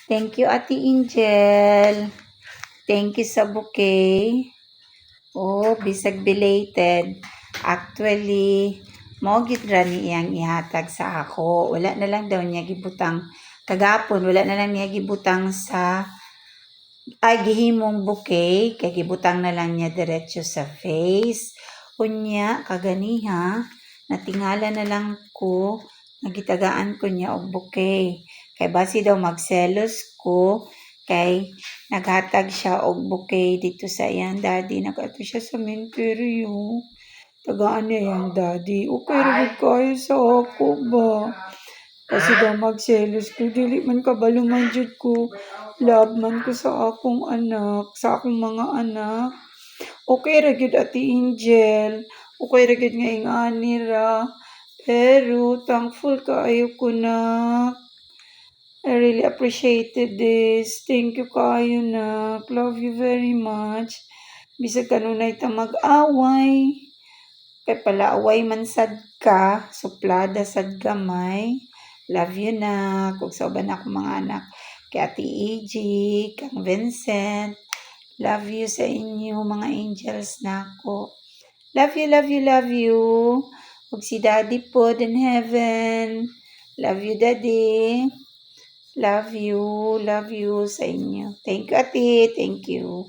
Thank you, Ate Angel. Thank you sa bouquet. Oh, bisag belated. Actually, mo gid ra niyang ihatag sa ako. Wala na lang daw niya gibutang kagapon, wala na lang niya gibutang sa gihimong bouquet kay gibutang na lang niya diretso sa face. Unya kaganiha, natingala na lang ko, nagitagaan ko niya og bouquet. Kay basi daw magselos ko, kay naghatag siya og bouquet dito sa iyang daddy. Nag-ato siya sa menteryo. Tagaan niya iyang daddy. Okay, rin kayo sa ako ba? Kasi daw magselos ko, dili man kabaluman jud ko. Love man ko sa akong anak, sa akong mga anak. Okay ra gyud Ate Angel. Okay ra gyud nga ingani ra. Pero thankful kaayo ko na. I really appreciated this. Thank you kaayo na. Love you very much. Bisag kanunay ta mag-away. Kay palaaway man sad ka, suplada sad gamay. Love you na. Kung sa uban ako mga anak. Kay Ate EG, Kang Vincent. Love you sa inyo, mga angels na ako. Love you, love you, love you. Ug si Daddy po in heaven. Love you, Daddy. Love you sa inyo. Thank you, Ate. Thank you.